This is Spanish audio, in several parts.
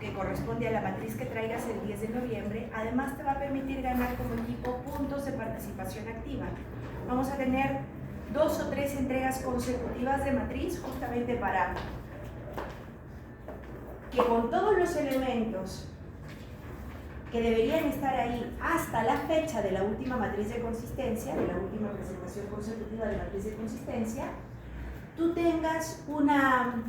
que corresponde a la matriz que traigas el 10 de noviembre, además te va a permitir ganar como equipo puntos de participación activa. Vamos a tener 2 o 3 entregas consecutivas de matriz justamente para que con todos los elementos que deberían estar ahí hasta la fecha de la última matriz de consistencia, de la última presentación consecutiva de matriz de consistencia, tú tengas una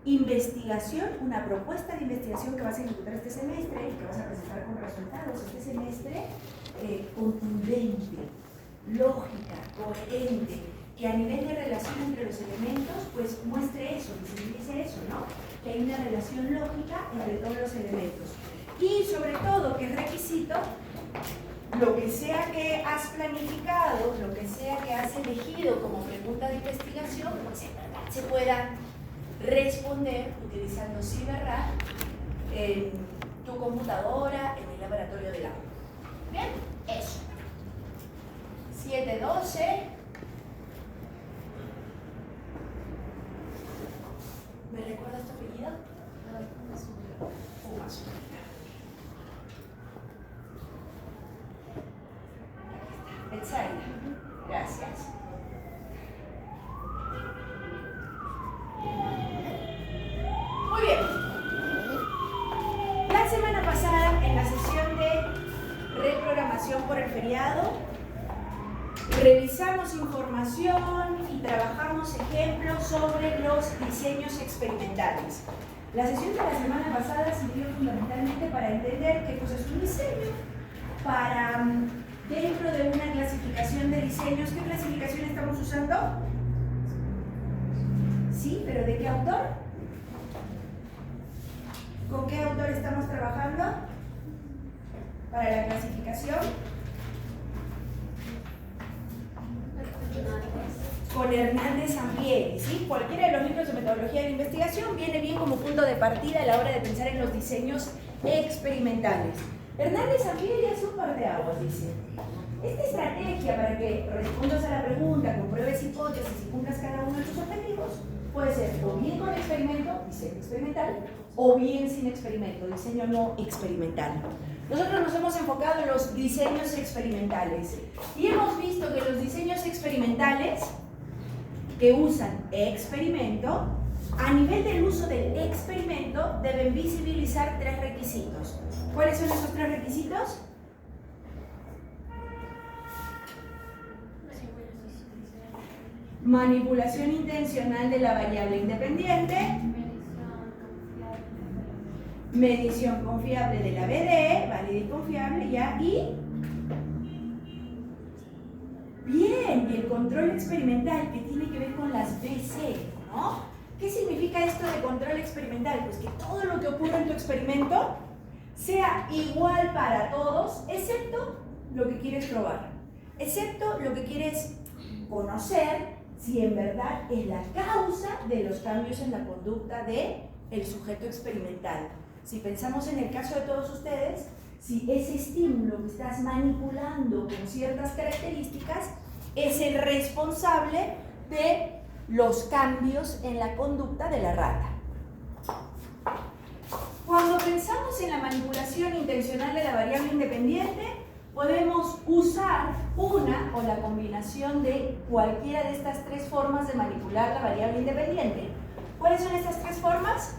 investigación, una propuesta de investigación que vas a ejecutar este semestre y que vas a presentar con resultados este semestre, contundente, lógica, coherente, que a nivel de relación entre los elementos pues muestre eso, visibilice eso, ¿no? Que hay una relación lógica entre todos los elementos. Y sobre todo, que es requisito, lo que sea que has planificado, lo que sea que has elegido como pregunta de investigación, pues en verdad se pueda responder utilizando CyberRat en tu computadora, en el laboratorio del aula. Bien, eso. 712. ¿Me recuerdas tu apellido? Fumas. Betsaida. Gracias. Muy bien. La semana pasada, en la sesión de reprogramación por el feriado, revisamos información y trabajamos ejemplos sobre los diseños experimentales. La sesión de la semana pasada sirvió fundamentalmente para entender qué cosa es un diseño, para dentro de una clasificación de diseños, ¿qué clasificación estamos usando? Sí, pero ¿de qué autor? ¿Con qué autor estamos trabajando para la clasificación? Con Hernández Ampieri, ¿sí? Cualquiera de los libros de metodología de la investigación viene bien como punto de partida a la hora de pensar en los diseños experimentales. Hernández Ampieri es un parteaguas, dice. Esta estrategia para que respondas a la pregunta, compruebes hipótesis y cumplas cada uno de tus objetivos, puede ser o bien con experimento, diseño experimental, o bien sin experimento, diseño no experimental. Nosotros nos hemos enfocado en los diseños experimentales y hemos visto que los diseños experimentales que usan experimento, a nivel del uso del experimento, deben visibilizar 3 requisitos. ¿Cuáles son esos 3 requisitos? Manipulación intencional de la variable independiente, medición confiable de la BD, válida y confiable, ya, y bien, y el control experimental, que tiene que ver con las BC, ¿no? ¿Qué significa esto de control experimental? Pues que todo lo que ocurre en tu experimento sea igual para todos, excepto lo que quieres probar, excepto lo que quieres conocer, si en verdad es la causa de los cambios en la conducta del sujeto experimental. Si pensamos en el caso de todos ustedes, si ese estímulo que estás manipulando con ciertas características es el responsable de los cambios en la conducta de la rata. Cuando pensamos en la manipulación intencional de la variable independiente, podemos usar una o la combinación de cualquiera de estas 3 formas de manipular la variable independiente. ¿Cuáles son estas 3 formas?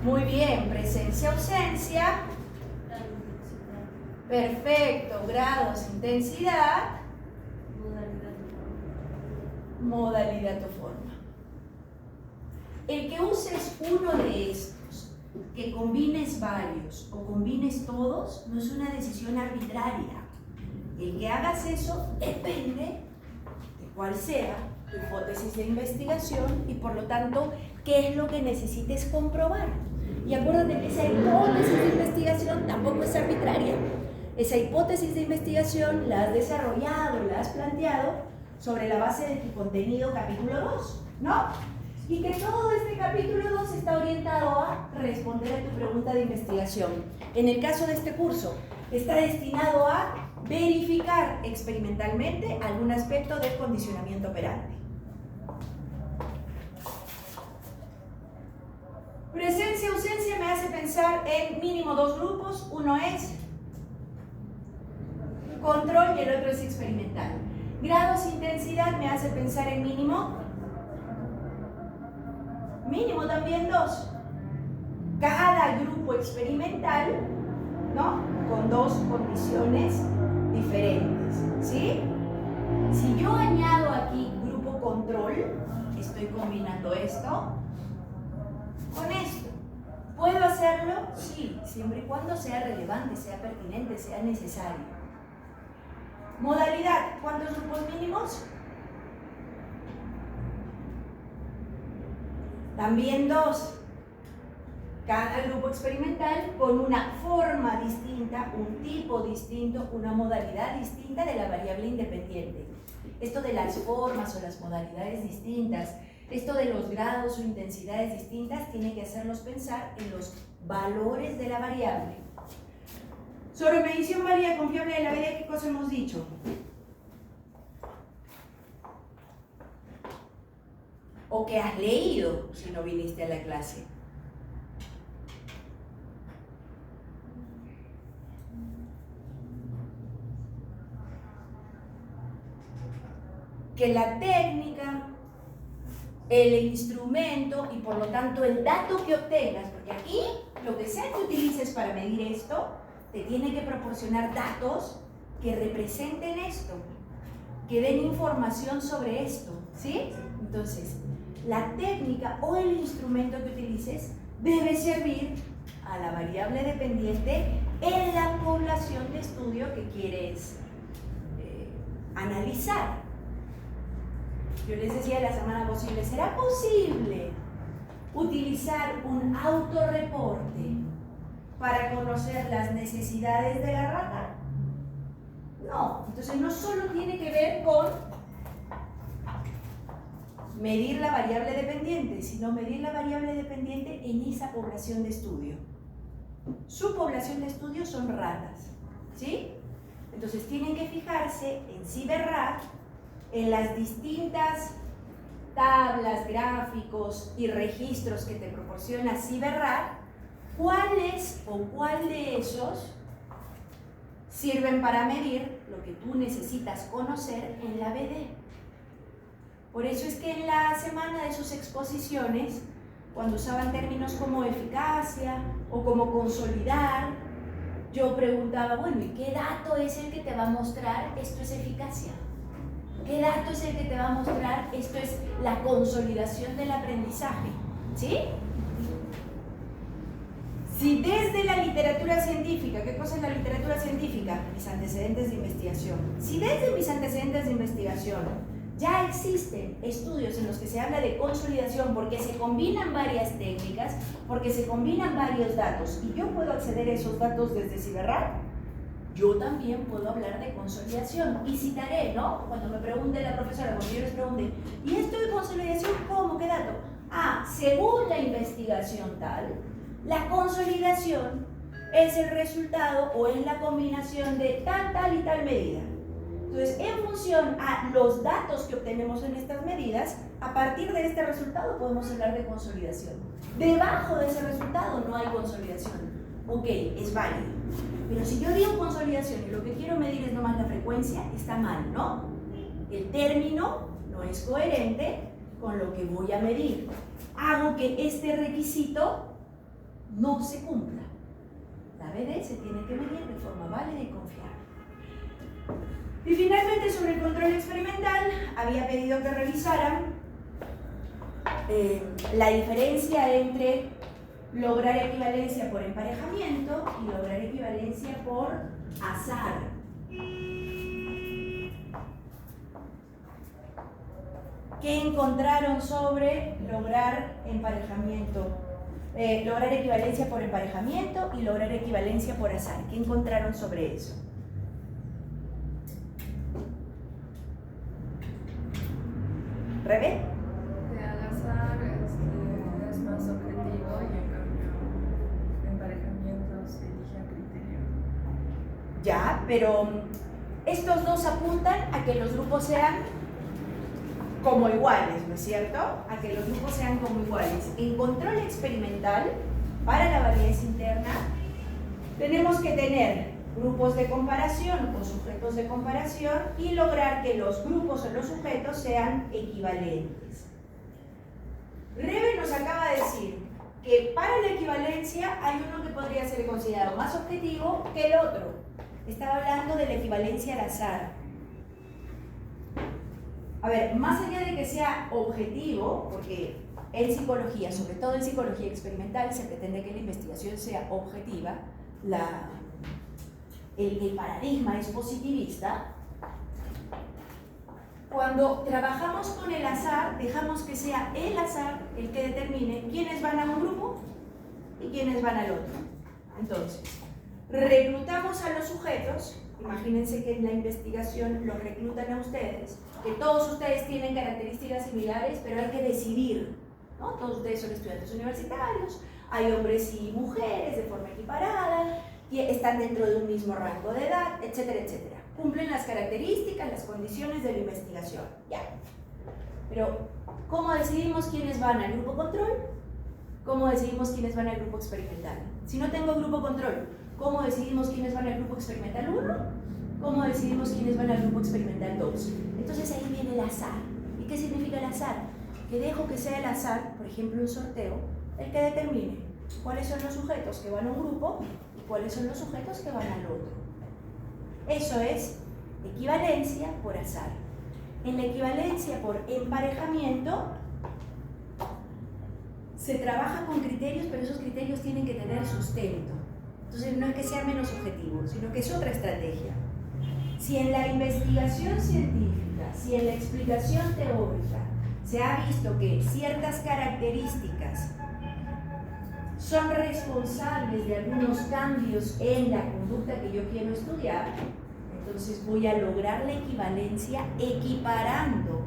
Muy bien, presencia-ausencia. Perfecto, grados, intensidad. Modalidad o forma. El que uses uno de estos, que combines varios o combines todos, no es una decisión arbitraria. El que hagas eso depende de cuál sea tu hipótesis de investigación y por lo tanto qué es lo que necesites comprobar. Y acuérdate que esa hipótesis de investigación tampoco es arbitraria. Esa hipótesis de investigación la has desarrollado, la has planteado sobre la base de tu contenido capítulo 2, ¿no? Y que todo este capítulo 2 está orientado a responder a tu pregunta de investigación. En el caso de este curso, está destinado a verificar experimentalmente algún aspecto del condicionamiento operante. hace pensar en mínimo 2 grupos. Uno es control y el otro es experimental. Grados e intensidad me hace pensar en mínimo también 2. Cada grupo experimental, ¿no?, con 2 condiciones diferentes, ¿sí? Si yo añado aquí grupo control, estoy combinando esto con esto. ¿Puedo hacerlo? Sí, siempre y cuando sea relevante, sea pertinente, sea necesario. Modalidad, ¿cuántos grupos mínimos? También 2. Cada grupo experimental con una forma distinta, un tipo distinto, una modalidad distinta de la variable independiente. Esto de las formas o las modalidades distintas, esto de los grados o intensidades distintas, tiene que hacerlos pensar en los valores de la variable. Sobre medición válida confiable de la BD, ¿qué cosa hemos dicho? ¿O qué has leído si no viniste a la clase? Que la técnica, el instrumento y por lo tanto el dato que obtengas, porque aquí lo que sea que utilices para medir esto, te tiene que proporcionar datos que representen esto, que den información sobre esto, ¿sí? Entonces, la técnica o el instrumento que utilices debe servir a la variable dependiente en la población de estudio que quieres analizar. Yo les decía la semana posible, ¿será posible utilizar un autorreporte para conocer las necesidades de la rata? No, entonces no solo tiene que ver con medir la variable dependiente, sino medir la variable dependiente en esa población de estudio. Su población de estudio son ratas, ¿sí? Entonces tienen que fijarse en CiberRat, en las distintas tablas, gráficos y registros que te proporciona CiberRat, cuáles o cuál de esos sirven para medir lo que tú necesitas conocer en la BD. Por eso es que en la semana de sus exposiciones, cuando usaban términos como eficacia o como consolidar, yo preguntaba, bueno, ¿y qué dato es el que te va a mostrar esto es eficacia? ¿Qué dato es el que te va a mostrar esto es la consolidación del aprendizaje? ¿Sí? Si desde la literatura científica, ¿qué cosa es la literatura científica? Mis antecedentes de investigación. Si desde mis antecedentes de investigación ya existen estudios en los que se habla de consolidación porque se combinan varias técnicas, porque se combinan varios datos, y yo puedo acceder a esos datos desde CiberRat, yo también puedo hablar de consolidación y citaré, ¿no? Cuando me pregunte la profesora, cuando yo les pregunte, ¿y esto de consolidación cómo? ¿Qué dato? Ah, según la investigación tal, la consolidación es el resultado o es la combinación de tal y tal medida. Entonces, en función a los datos que obtenemos en estas medidas, a partir de este resultado podemos hablar de consolidación. Debajo de ese resultado no hay consolidación. Ok, es válido. Pero si yo digo consolidación y lo que quiero medir es nomás la frecuencia, está mal, ¿no? El término no es coherente con lo que voy a medir. Hago que este requisito no se cumpla. La BD se tiene que medir de forma válida y confiable. Y finalmente, sobre el control experimental, había pedido que revisaran la diferencia entre lograr equivalencia por emparejamiento y lograr equivalencia por azar. ¿Qué encontraron sobre lograr emparejamiento? Lograr equivalencia por emparejamiento y lograr equivalencia por azar. ¿Qué encontraron sobre eso? ¿Rebe? Al azar es más objetivo y en cambio emparejamiento se elige a criterio. Ya, pero estos dos apuntan a que los grupos sean como iguales, ¿no es cierto? A que los grupos sean como iguales. En control experimental, para la validez interna, tenemos que tener grupos de comparación o sujetos de comparación y lograr que los grupos o los sujetos sean equivalentes. Rebe nos acaba de decir que para la equivalencia hay uno que podría ser considerado más objetivo que el otro. Estaba hablando de la equivalencia al azar. A ver, más allá de que sea objetivo, porque en psicología, sobre todo en psicología experimental, se pretende que la investigación sea objetiva, el paradigma es positivista. Cuando trabajamos con el azar, dejamos que sea el azar el que determine quiénes van a un grupo y quiénes van al otro. Entonces, reclutamos a los sujetos, imagínense que en la investigación los reclutan a ustedes, que todos ustedes tienen características similares, pero hay que decidir, ¿no? Todos ustedes son estudiantes universitarios, hay hombres y mujeres de forma equiparada, y están dentro de un mismo rango de edad, etcétera, etcétera. Cumplen las características, las condiciones de la investigación, ya. Pero, ¿cómo decidimos quiénes van al grupo control? ¿Cómo decidimos quiénes van al grupo experimental? Si no tengo grupo control, ¿cómo decidimos quiénes van al grupo experimental 1? ¿Cómo decidimos quiénes van al grupo experimental 2? Entonces ahí viene el azar. ¿Y qué significa el azar? Que dejo que sea el azar, por ejemplo un sorteo, el que determine cuáles son los sujetos que van a un grupo y cuáles son los sujetos que van al otro. Eso es equivalencia por azar. En la equivalencia por emparejamiento se trabaja con criterios, pero esos criterios tienen que tener sustento. Entonces no es que sea menos objetivo, sino que es otra estrategia. Si en la investigación científica, si en la explicación teórica se ha visto que ciertas características son responsables de algunos cambios en la conducta que yo quiero estudiar, entonces voy a lograr la equivalencia equiparando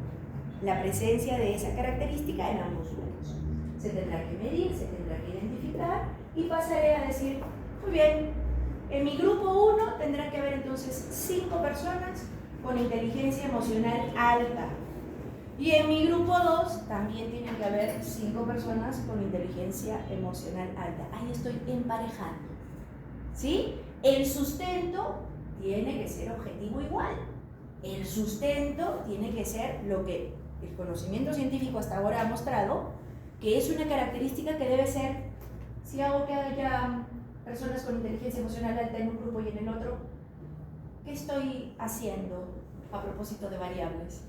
la presencia de esa característica en ambos grupos. Se tendrá que medir, se tendrá que identificar y pasaré a decir, muy bien, en mi grupo 1 tendrá que haber entonces 5 personas con inteligencia emocional alta. Y en mi grupo 2 también tienen que haber 5 personas con inteligencia emocional alta. Ahí estoy emparejando. ¿Sí? El sustento tiene que ser objetivo igual. El sustento tiene que ser lo que el conocimiento científico hasta ahora ha mostrado, que es una característica que debe ser, si hago que haya personas con inteligencia emocional alta en un grupo y en el otro, ¿qué estoy haciendo a propósito de variables?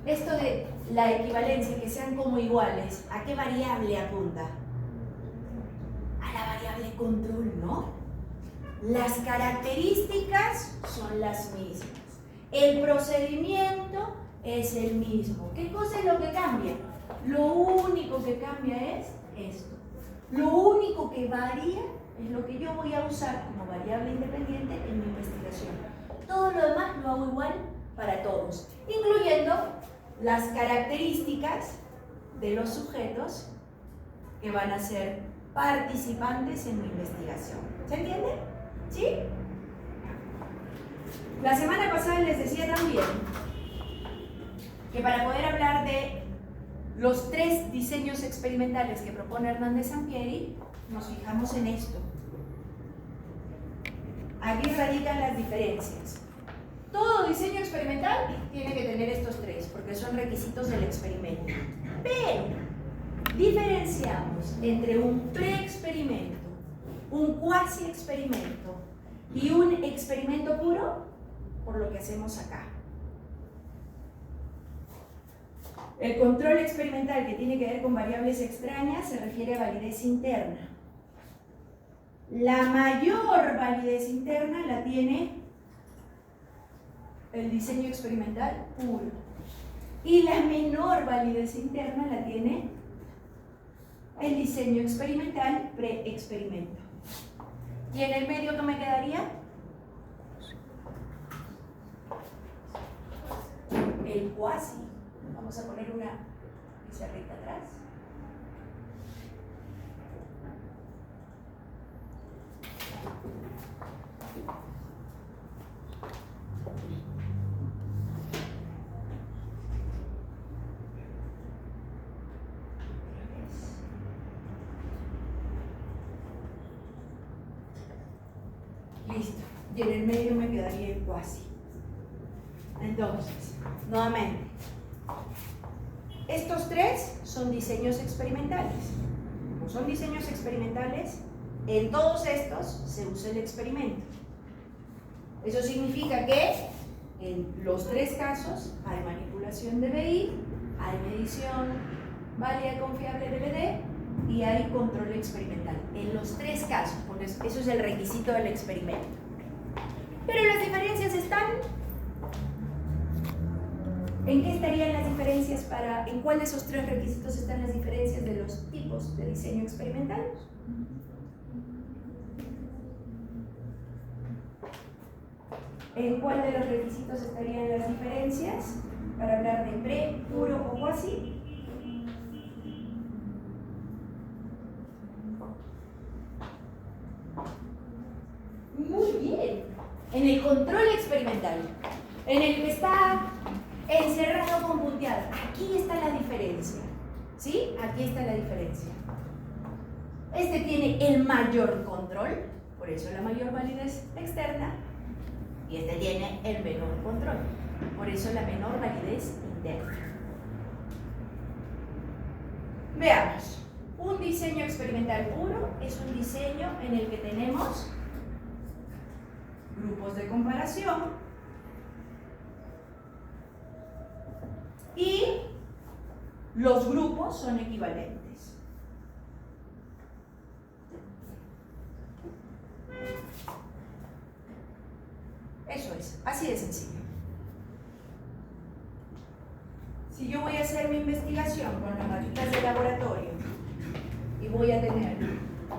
Esto de la equivalencia, que sean como iguales, ¿a qué variable apunta? A la variable control, ¿no? Las características son las mismas. El procedimiento es el mismo. ¿Qué cosa es lo que cambia? Lo único que cambia es esto. Lo único que varía es lo que yo voy a usar como variable independiente en mi investigación. Todo lo demás lo hago igual para todos, incluyendo las características de los sujetos que van a ser participantes en mi investigación. ¿Se entiende? ¿Sí? La semana pasada les decía también que para poder hablar de los 3 diseños experimentales que propone Hernández Sampieri, nos fijamos en esto. Aquí radican las diferencias. Todo diseño experimental tiene que tener estos 3, porque son requisitos del experimento. Pero diferenciamos entre un pre-experimento, un cuasi-experimento y un experimento puro por lo que hacemos acá. El control experimental, que tiene que ver con variables extrañas, se refiere a validez interna. La mayor validez interna la tiene el diseño experimental puro. Y la menor validez interna la tiene el diseño experimental pre-experimento. ¿Y en el medio qué me quedaría? El cuasi. Vamos a poner una pizarrita atrás. Listo. Y en el medio me quedaría el cuasi. Entonces, nuevamente, estos tres son diseños experimentales. Como son diseños experimentales, en todos estos se usa el experimento. Eso significa que en los tres casos hay manipulación de BI, hay medición válida confiable de BD y hay control experimental. En los tres casos, porque eso es el requisito del experimento. Pero las diferencias están... ¿En qué estarían las diferencias en cuál de esos tres requisitos están las diferencias de los tipos de diseño experimental? ¿En cuál de los requisitos estarían las diferencias para hablar de pre, puro o cuasi? Muy bien. En el control experimental, en el que está encerrado con punteado. Aquí está la diferencia. ¿Sí? Aquí está la diferencia. Este tiene el mayor control, por eso la mayor validez externa, y este tiene el menor control, por eso la menor validez interna. Veamos. Un diseño experimental puro es un diseño en el que tenemos grupos de comparación y los grupos son equivalentes. Eso es, así de sencillo. Si yo voy a hacer mi investigación con las ratitas de laboratorio y voy a tener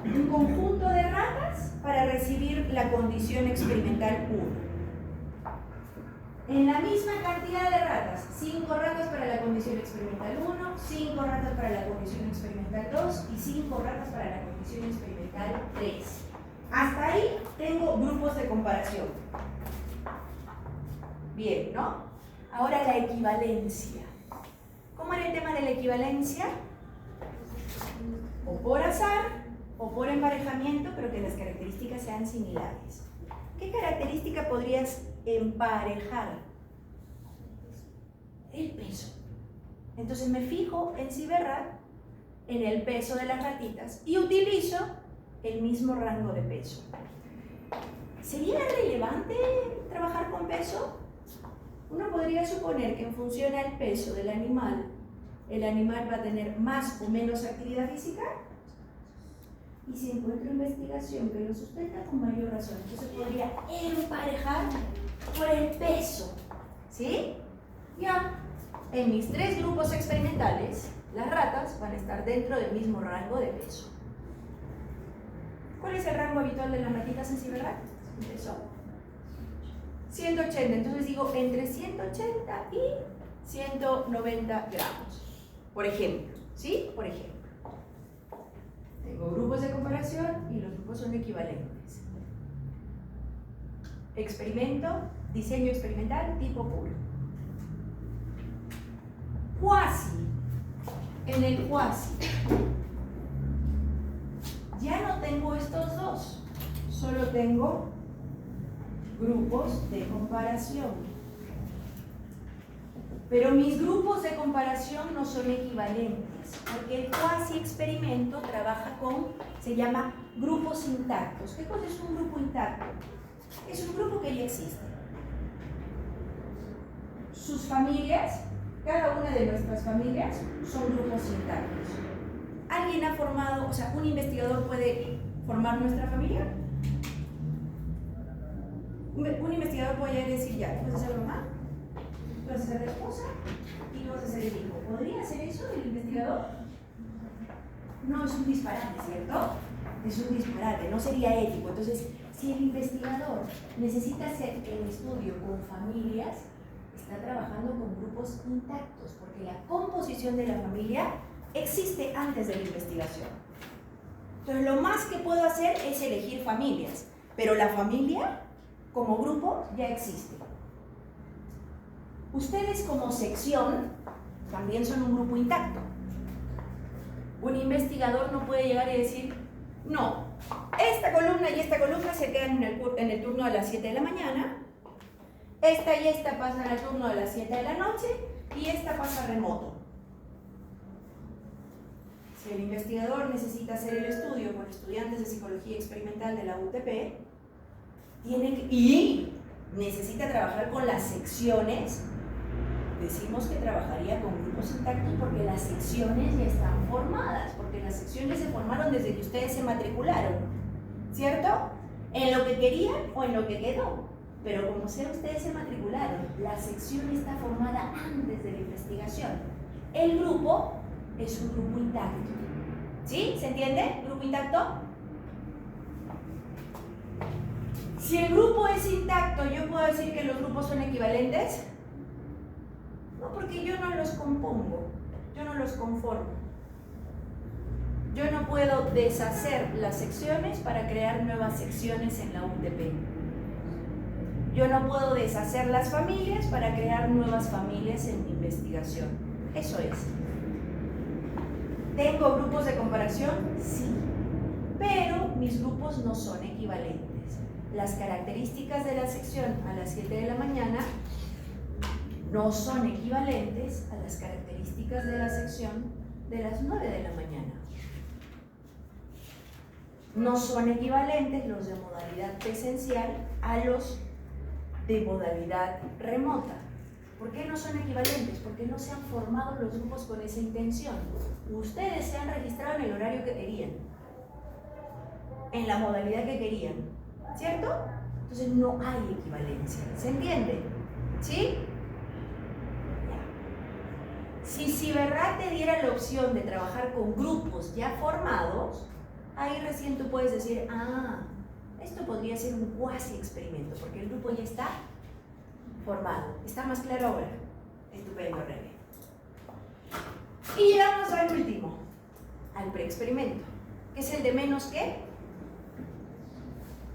un conjunto de ratas para recibir la condición experimental 1. En la misma cantidad de ratas, 5 ratas para la condición experimental 1, 5 ratas para la condición experimental 2 y 5 ratas para la condición experimental 3. Hasta ahí tengo grupos de comparación. Bien, ¿no? Ahora la equivalencia. ¿Cómo era el tema de la equivalencia? O por azar o por emparejamiento, pero que las características sean similares. ¿Qué característica podrías emparejar? El peso. Entonces me fijo en Ciberrat, en el peso de las ratitas, y utilizo el mismo rango de peso. ¿Sería relevante trabajar con peso? Uno podría suponer que en función al peso del animal, el animal va a tener más o menos actividad física. Y si encuentro investigación que lo sustenta con mayor razón, entonces podría emparejar por el peso. ¿Sí? Ya, en mis 3 grupos experimentales, las ratas van a estar dentro del mismo rango de peso. ¿Cuál es el rango habitual de las ratitas en Ciberrat? Peso 180, entonces digo entre 180 y 190 gramos, por ejemplo, ¿sí? Por ejemplo. Tengo grupos de comparación y los grupos son equivalentes. Experimento, diseño experimental, tipo puro. Cuasi. En el cuasi, ya no tengo estos dos, solo tengo grupos de comparación. Pero mis grupos de comparación no son equivalentes, porque el cuasi experimento trabaja con, se llama grupos intactos. ¿Qué cosa es un grupo intacto? Es un grupo que ya existe. Sus familias, cada una de nuestras familias, son grupos intactos. ¿Alguien ha formado, o sea, un investigador puede formar nuestra familia? Un investigador puede decir, ya, tú vas a ser mamá, tú vas a ser la esposa y tú vas a ser el hijo. ¿Podría hacer eso el investigador? No, es un disparate, ¿cierto? Es un disparate, no sería ético. Entonces, si el investigador necesita hacer el estudio con familias, está trabajando con grupos intactos, porque la composición de la familia existe antes de la investigación. Entonces, lo más que puedo hacer es elegir familias, pero la familia como grupo ya existe. Ustedes como sección también son un grupo intacto. Un investigador no puede llegar y decir, no, Esta columna y esta columna se quedan en el turno de las 7 de la mañana. Esta y esta pasan al turno de las 7 de la noche y esta pasa remoto. Si el investigador necesita hacer el estudio con estudiantes de psicología experimental de la UTP, y necesita trabajar con las secciones, decimos que trabajaría con grupos intactos porque las secciones ya están formadas, porque las secciones se formaron desde que ustedes se matricularon, ¿cierto? En lo que querían o en lo que quedó. Pero como sea, ustedes se matricularon, la sección está formada antes de la investigación. El grupo es un grupo intacto. ¿Sí? ¿Se entiende? ¿Grupo intacto? Si el grupo es intacto, ¿yo puedo decir que los grupos son equivalentes? No, porque yo no los compongo, yo no los conformo. Yo no puedo deshacer las secciones para crear nuevas secciones en la UTP. Yo no puedo deshacer las familias para crear nuevas familias en mi investigación. Eso es. ¿Tengo grupos de comparación? Sí. Pero mis grupos no son equivalentes. Las características de la sección a las 7 de la mañana no son equivalentes a las características de la sección de las 9 de la mañana. No son equivalentes los de modalidad presencial a los de modalidad remota. ¿Por qué no son equivalentes? Porque no se han formado los grupos con esa intención. Ustedes se han registrado en el horario que querían, en la modalidad que querían, ¿cierto? Entonces no hay equivalencia. ¿Se entiende? ¿Sí? Ya. Si Ciberrat te diera la opción de trabajar con grupos ya formados, ahí recién tú puedes decir, esto podría ser un cuasi experimento, porque el grupo ya está formado. ¿Está más claro ahora? Estupendo, René. Y llegamos al último, al preexperimento, que es el de menos qué.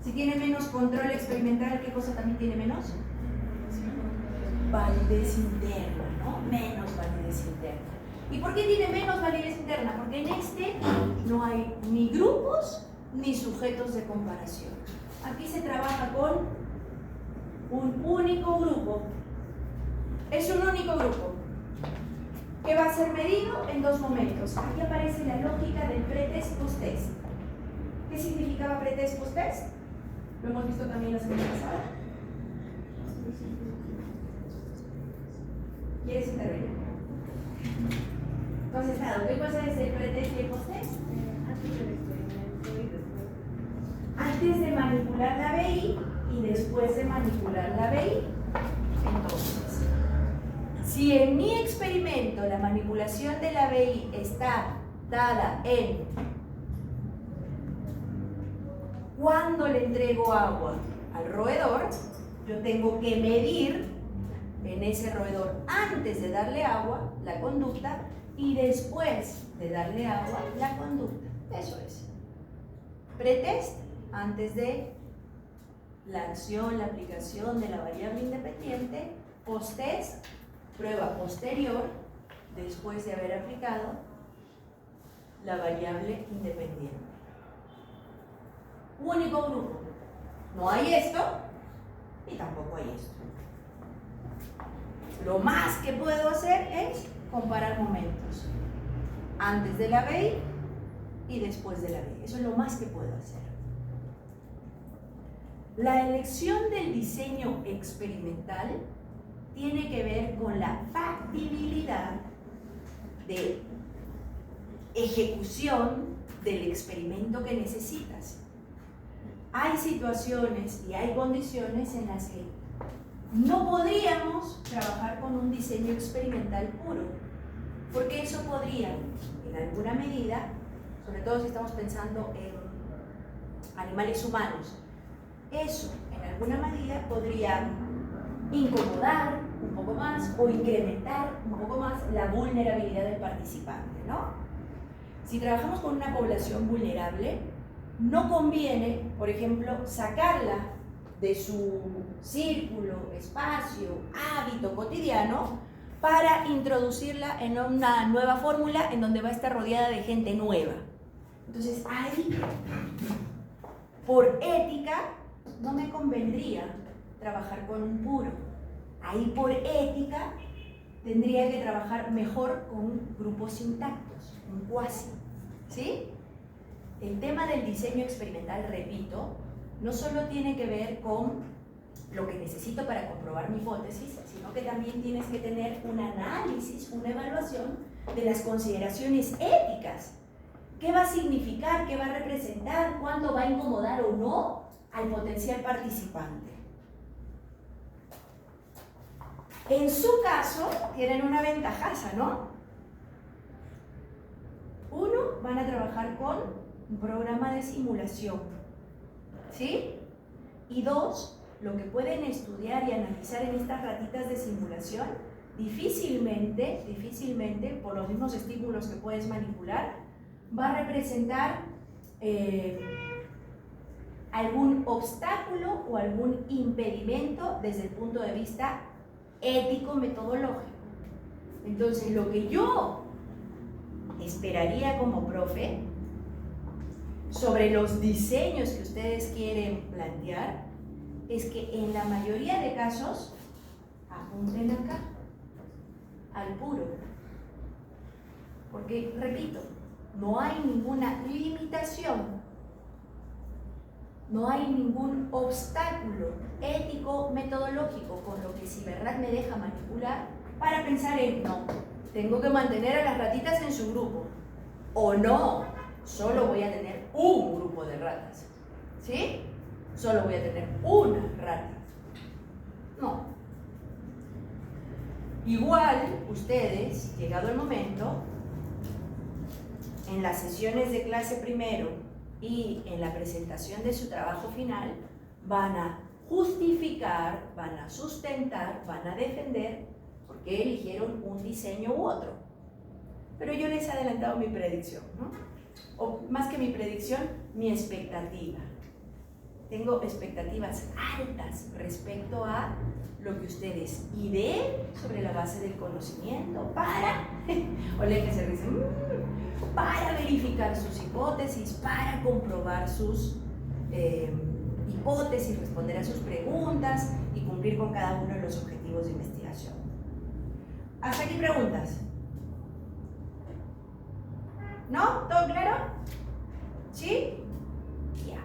Si tiene menos control experimental, ¿qué cosa también tiene menos? Validez interna, ¿no? Menos validez interna. ¿Y por qué tiene menos validez interna? Porque en este no hay ni grupos ni sujetos de comparación. Aquí se trabaja con un único grupo. Es un único grupo que va a ser medido en dos momentos. Aquí aparece la lógica del pretest post-test. ¿Qué significaba pretest post-test? Lo hemos visto también la semana pasada. ¿Quieres intervenir? Entonces, nada, ¿qué cosa es el pretest y el post-test? Antes de manipular la BI y después de manipular la BI. Entonces, si en mi experimento la manipulación de la BI está dada en cuando le entrego agua al roedor, yo tengo que medir en ese roedor antes de darle agua la conducta y después de darle agua la conducta. Eso es. Pretest antes de la acción, la aplicación de la variable independiente. Post-test, prueba posterior después de haber aplicado la variable independiente. Único grupo. No hay esto y tampoco hay esto. Lo más que puedo hacer es comparar momentos antes de la BI y después de la BI. Eso es lo más que puedo hacer. La elección del diseño experimental tiene que ver con la factibilidad de ejecución del experimento que necesitas. Hay situaciones y hay condiciones en las que no podríamos trabajar con un diseño experimental puro, porque eso podría, en alguna medida, sobre todo si estamos pensando en animales humanos, eso en alguna medida podría incomodar un poco más o incrementar un poco más la vulnerabilidad del participante, ¿no? Si trabajamos con una población vulnerable, no conviene, por ejemplo, sacarla de su círculo, espacio, hábito cotidiano para introducirla en una nueva fórmula en donde va a estar rodeada de gente nueva. Entonces ahí por ética, no me convendría trabajar con un puro. Ahí por ética tendría que trabajar mejor con grupos intactos, un cuasi, ¿sí? El tema del diseño experimental, repito, no solo tiene que ver con lo que necesito para comprobar mi hipótesis, sino que también tienes que tener un análisis, una evaluación de las consideraciones éticas. ¿Qué va a significar? ¿Qué va a representar? ¿Cuándo va a incomodar o no al potencial participante? En su caso, tienen una ventajaza, ¿no? Uno, van a trabajar con un programa de simulación, ¿sí? Y dos, lo que pueden estudiar y analizar en estas ratitas de simulación, difícilmente, por los mismos estímulos que puedes manipular, va a representar algún obstáculo o algún impedimento desde el punto de vista ético-metodológico. Entonces, lo que yo esperaría como profe sobre los diseños que ustedes quieren plantear es que en la mayoría de casos apunten acá, al puro. Porque, repito, no hay ninguna limitación, no hay ningún obstáculo ético-metodológico con lo que Ciberrat me deja manipular para pensar en, no, tengo que mantener a las ratitas en su grupo, o no, solo voy a tener un grupo de ratas, ¿sí? Solo voy a tener una rata. No. Igual, ustedes, llegado el momento, en las sesiones de clase primero y en la presentación de su trabajo final, van a justificar, van a sustentar, van a defender por qué eligieron un diseño u otro. Pero yo les he adelantado mi predicción, ¿no? O más que mi predicción, mi expectativa. Tengo expectativas altas respecto a lo que ustedes ideen sobre la base del conocimiento para, para verificar sus hipótesis, para comprobar sus hipótesis, responder a sus preguntas y cumplir con cada uno de los objetivos de investigación. ¿Hasta aquí preguntas? ¿No? ¿Todo claro? ¿Sí? Ya.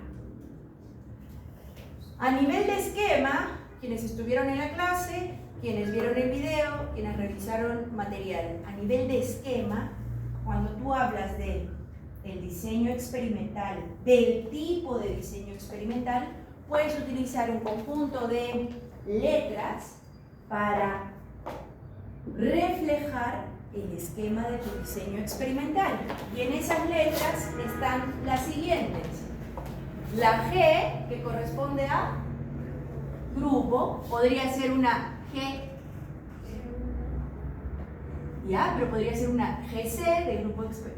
A nivel de esquema, quienes estuvieron en la clase, quienes vieron el video, quienes revisaron material, a nivel de esquema, cuando tú hablas del diseño experimental, del tipo de diseño experimental, puedes utilizar un conjunto de letras para reflejar el esquema de tu diseño experimental. Y en esas letras están las siguientes. La G, que corresponde a grupo, podría ser una G, ¿ya? Pero podría ser una GC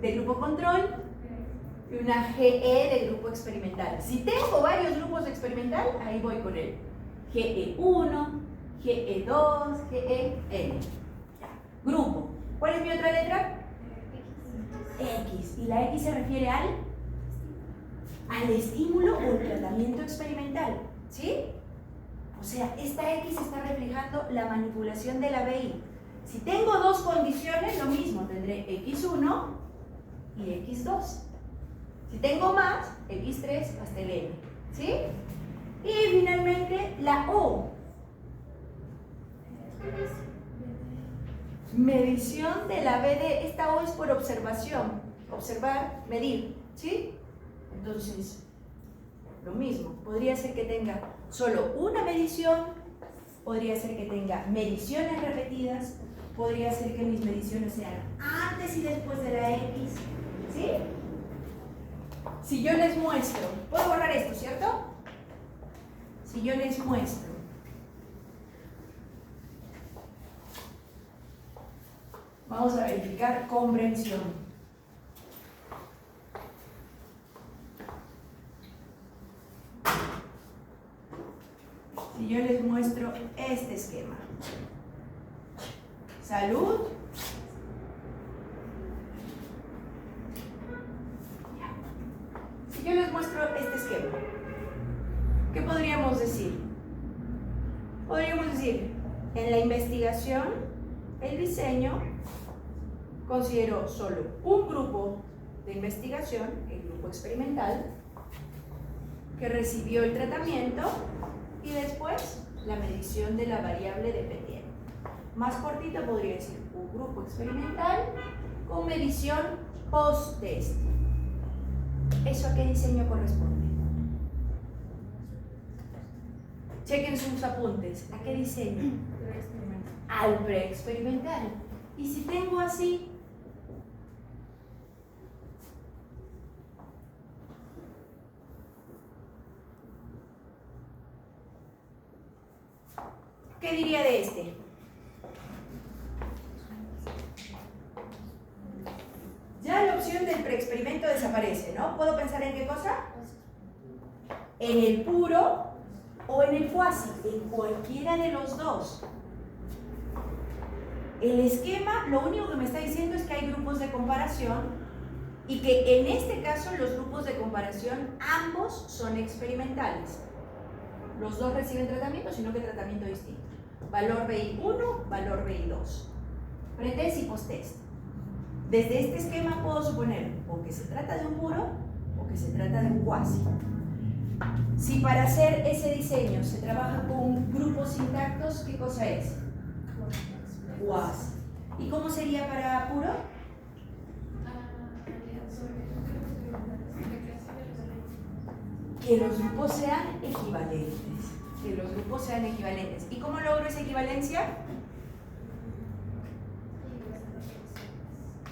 de grupo control y una GE de grupo experimental. Si tengo varios grupos experimental, ahí voy con él. GE1, GE2, GEN. Grupo. ¿Cuál es mi otra letra? X. Y la X se refiere al estímulo o el tratamiento experimental, ¿sí? O sea, esta X está reflejando la manipulación de la BI. Si tengo dos condiciones, lo mismo, tendré X1 y X2. Si tengo más, X3 hasta el N, ¿sí? Y finalmente la O. Medición de la BD, esta O es por observación, observar, medir, ¿sí? Entonces, lo mismo, podría ser que tenga solo una medición, podría ser que tenga mediciones repetidas, podría ser que mis mediciones sean antes y después de la X, ¿sí? Si yo les muestro, puedo borrar esto, ¿cierto? Si yo les muestro vamos a verificar comprensión. Si yo les muestro este esquema. Salud. Si yo les muestro este esquema. ¿Qué podríamos decir? Podríamos decir, en la investigación, el diseño consideró solo un grupo de investigación, el grupo experimental, que recibió el tratamiento y después la medición de la variable dependiente. Más cortito podría decir un grupo experimental con medición post-test. ¿Eso a qué diseño corresponde? Chequen sus apuntes. ¿A qué diseño? Al preexperimental. Y si tengo así, ¿qué diría de este? Ya la opción del preexperimento desaparece, ¿no? ¿Puedo pensar en qué cosa? En el puro o en el cuasi, en cualquiera de los dos. El esquema lo único que me está diciendo es que hay grupos de comparación y que en este caso los grupos de comparación ambos son experimentales. Los dos reciben tratamiento, sino que tratamiento distinto. Valor BI1, valor BI2. Pretest y posttest. Desde este esquema puedo suponer o que se trata de un puro o que se trata de un cuasi. Si para hacer ese diseño se trabaja con grupos intactos, ¿qué cosa es? Cuasi. ¿Y cómo sería para puro? Que los grupos sean equivalentes. Que los grupos sean equivalentes. ¿Y cómo logro esa equivalencia?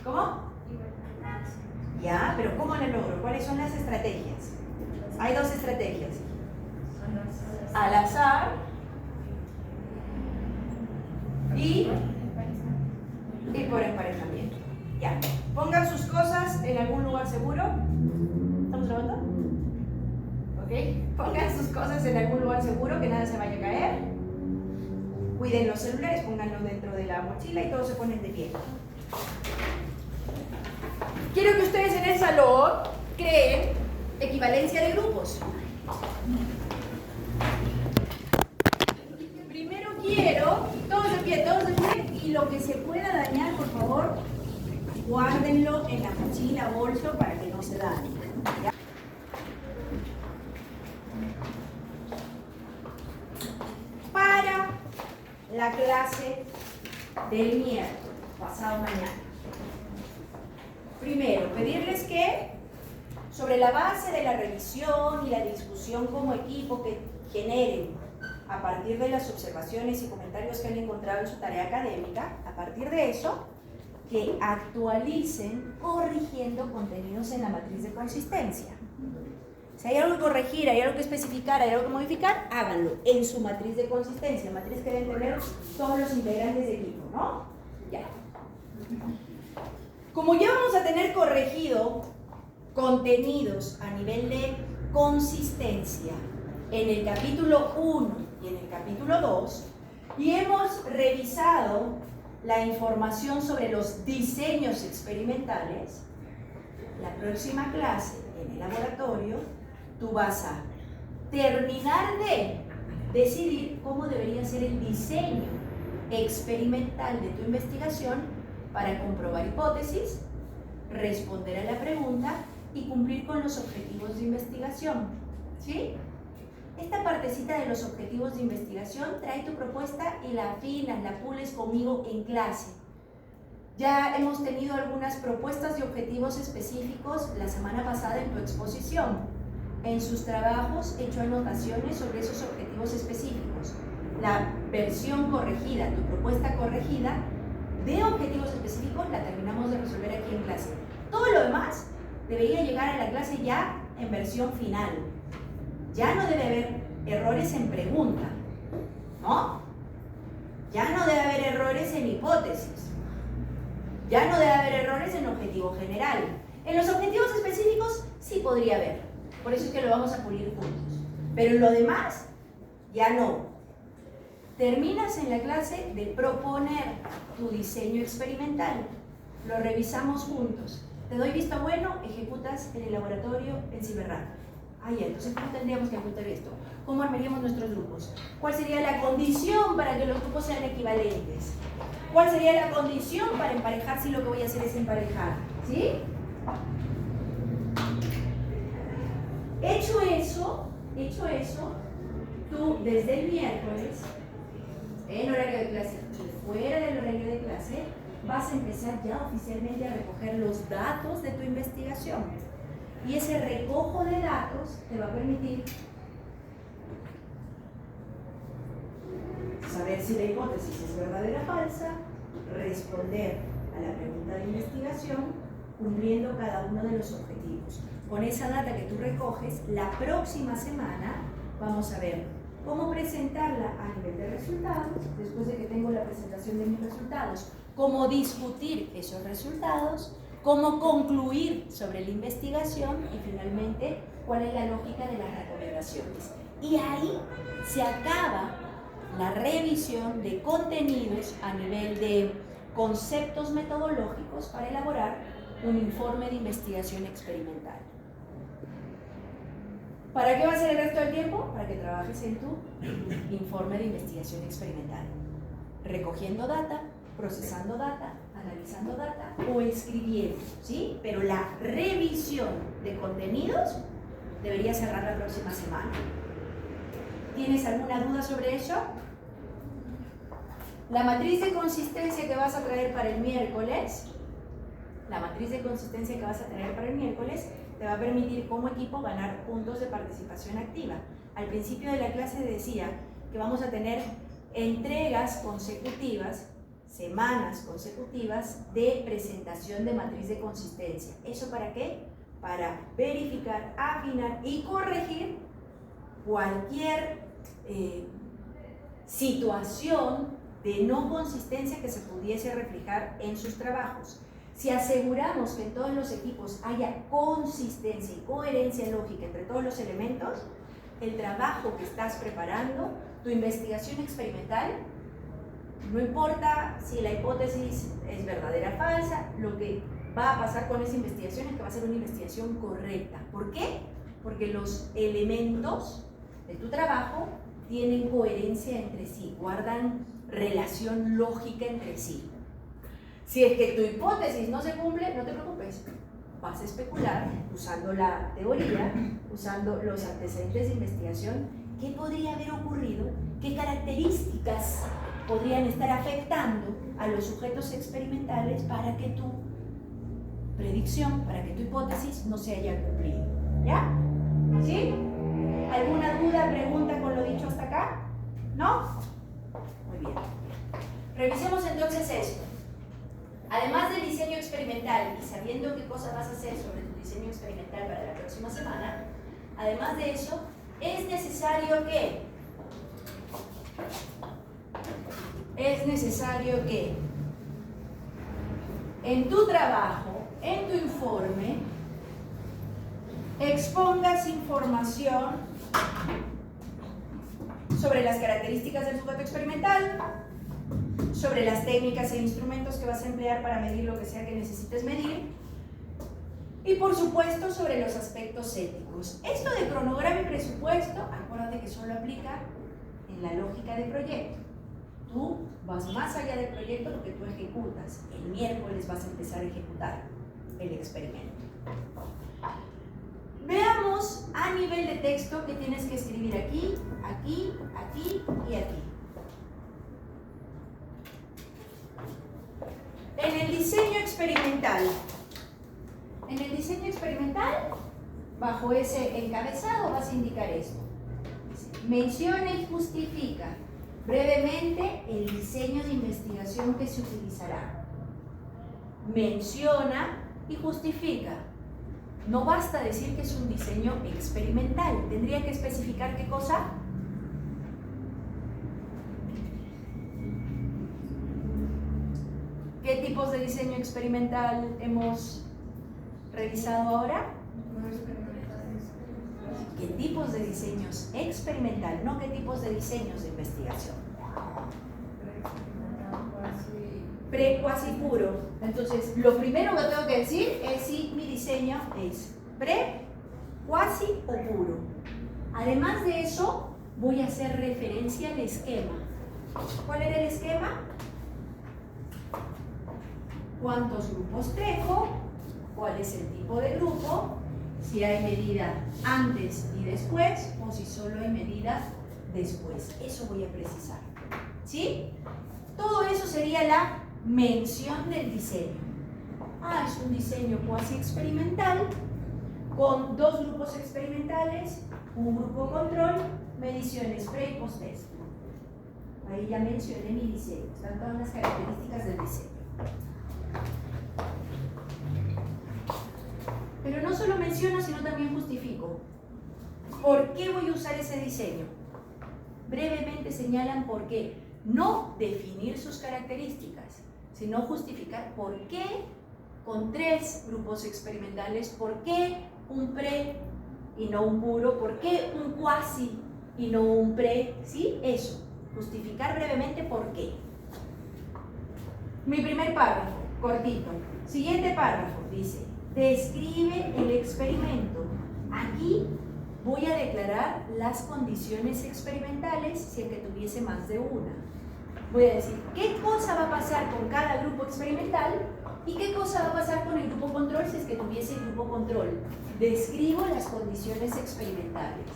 ¿Cómo? Ya, pero ¿cómo la logro? ¿Cuáles son las estrategias? Hay dos estrategias. Al azar y por emparejamiento. Ya. Pongan sus cosas en algún lugar seguro. ¿Estamos grabando? ¿Ok? Pongan sus cosas en algún lugar seguro, que nada se vaya a caer. Cuiden los celulares, pónganlos dentro de la mochila y todos se ponen de pie. Quiero que ustedes en el salón creen equivalencia de grupos. Primero quiero, todos de pie, y lo que se pueda dañar, por favor, guárdenlo en la mochila, bolso, para que no se dañe. ¿Ya? Para la clase del miércoles, pasado mañana. Primero, pedirles que, sobre la base de la revisión y la discusión como equipo que generen a partir de las observaciones y comentarios que han encontrado en su tarea académica, a partir de eso, que actualicen corrigiendo contenidos en la matriz de consistencia. Si hay algo que corregir, hay algo que especificar, hay algo que modificar, háganlo en su matriz de consistencia, matriz que deben tener todos los integrantes de equipo, ¿no? Ya. Como ya vamos a tener corregido contenidos a nivel de consistencia en el capítulo 1 y en el capítulo 2, y hemos revisado la información sobre los diseños experimentales, la próxima clase en el laboratorio, tú vas a terminar de decidir cómo debería ser el diseño experimental de tu investigación para comprobar hipótesis, responder a la pregunta y cumplir con los objetivos de investigación. ¿Sí? Esta partecita de los objetivos de investigación, trae tu propuesta y la afinas, la pules conmigo en clase. Ya hemos tenido algunas propuestas de objetivos específicos la semana pasada en tu exposición. En sus trabajos he hecho anotaciones sobre esos objetivos específicos. La versión corregida, tu propuesta corregida, de objetivos específicos la terminamos de resolver aquí en clase. Todo lo demás debería llegar a la clase ya en versión final. Ya no debe haber errores en pregunta, ¿no? Ya no debe haber errores en hipótesis. Ya no debe haber errores en objetivo general. En los objetivos específicos sí podría haber. Por eso es que lo vamos a pulir juntos. Pero en lo demás, ya no. Terminas en la clase de proponer tu diseño experimental. Lo revisamos juntos. Te doy visto bueno, ejecutas en el laboratorio en Ciberrato. Entonces, ¿cómo tendríamos que ajustar esto? ¿Cómo armaríamos nuestros grupos? ¿Cuál sería la condición para que los grupos sean equivalentes? ¿Cuál sería la condición para emparejar si lo que voy a hacer es emparejar? ¿Sí? Hecho eso, tú desde el miércoles, en horario de clase y fuera del horario de clase, vas a empezar ya oficialmente a recoger los datos de tu investigación. Y ese recojo de datos te va a permitir saber si la hipótesis es verdadera o falsa, responder a la pregunta de investigación, cumpliendo cada uno de los objetivos. Con esa data que tú recoges, la próxima semana vamos a ver cómo presentarla a nivel de resultados, después de que tengo la presentación de mis resultados, cómo discutir esos resultados, cómo concluir sobre la investigación y finalmente cuál es la lógica de las recomendaciones. Y ahí se acaba la revisión de contenidos a nivel de conceptos metodológicos para elaborar un informe de investigación experimental. ¿Para qué va a ser el resto del tiempo? Para que trabajes en tu informe de investigación experimental, recogiendo data, procesando data, analizando data o escribiendo, ¿sí? Pero la revisión de contenidos debería cerrar la próxima semana. ¿Tienes alguna duda sobre eso? La matriz de consistencia que vas a traer para el miércoles, te va a permitir como equipo ganar puntos de participación activa. Al principio de la clase decía que vamos a tener entregas consecutivas, semanas consecutivas de presentación de matriz de consistencia. ¿Eso para qué? Para verificar, afinar y corregir cualquier situación de no consistencia que se pudiese reflejar en sus trabajos. Si aseguramos que en todos los equipos haya consistencia y coherencia lógica entre todos los elementos, el trabajo que estás preparando, tu investigación experimental, no importa si la hipótesis es verdadera o falsa, lo que va a pasar con esa investigación es que va a ser una investigación correcta. ¿Por qué? Porque los elementos de tu trabajo tienen coherencia entre sí, guardan relación lógica entre sí. Si es que tu hipótesis no se cumple, no te preocupes, vas a especular usando la teoría, usando los antecedentes de investigación, qué podría haber ocurrido, qué características podrían estar afectando a los sujetos experimentales para que tu predicción, para que tu hipótesis no se haya cumplido. ¿Ya? ¿Sí? ¿Alguna duda, pregunta con lo dicho hasta acá? ¿No? Muy bien. Revisemos entonces esto. Además del diseño experimental y sabiendo qué cosas vas a hacer sobre tu diseño experimental para la próxima semana, además de eso, es necesario que en tu trabajo, en tu informe, expongas información sobre las características del sujeto experimental, sobre las técnicas e instrumentos que vas a emplear para medir lo que sea que necesites medir y por supuesto sobre los aspectos éticos. Esto de cronograma y presupuesto, acuérdate que solo aplica en la lógica de proyecto. Tú vas más allá del proyecto porque tú ejecutas. El miércoles vas a empezar a ejecutar el experimento. Veamos a nivel de texto que tienes que escribir aquí, aquí, aquí y aquí. En el diseño experimental, bajo ese encabezado vas a indicar esto. Menciona y justifica brevemente el diseño de investigación que se utilizará. Menciona y justifica. No basta decir que es un diseño experimental. Tendría que especificar qué cosa. ¿Qué tipos de diseño experimental hemos revisado ahora? ¿Qué tipos de diseños experimental? No qué tipos de diseños de investigación. Pre, cuasi, puro. Entonces, lo primero que tengo que decir es si mi diseño es pre, cuasi o puro. Además de eso, voy a hacer referencia al esquema. ¿Cuál era el esquema? ¿Cuántos grupos tengo? ¿Cuál es el tipo de grupo? Si hay medida antes y después o si solo hay medida después. Eso voy a precisar. ¿Sí? Todo eso sería la mención del diseño. Es un diseño cuasi experimental con dos grupos experimentales, un grupo control, mediciones pre y post test. Ahí ya mencioné mi diseño, están todas las características del diseño. Pero no solo menciono, sino también justifico. ¿Por qué voy a usar ese diseño? Brevemente señalan por qué. No definir sus características, sino justificar por qué con 3 grupos experimentales, por qué un pre y no un puro, por qué un cuasi y no un pre, ¿sí? Eso, justificar brevemente por qué. Mi primer párrafo, cortito. Siguiente párrafo, dice, describe el experimento. Aquí voy a declarar las condiciones experimentales si es que tuviese más de una. Voy a decir qué cosa va a pasar con cada grupo experimental y qué cosa va a pasar con el grupo control si es que tuviese el grupo control. Describo las condiciones experimentales.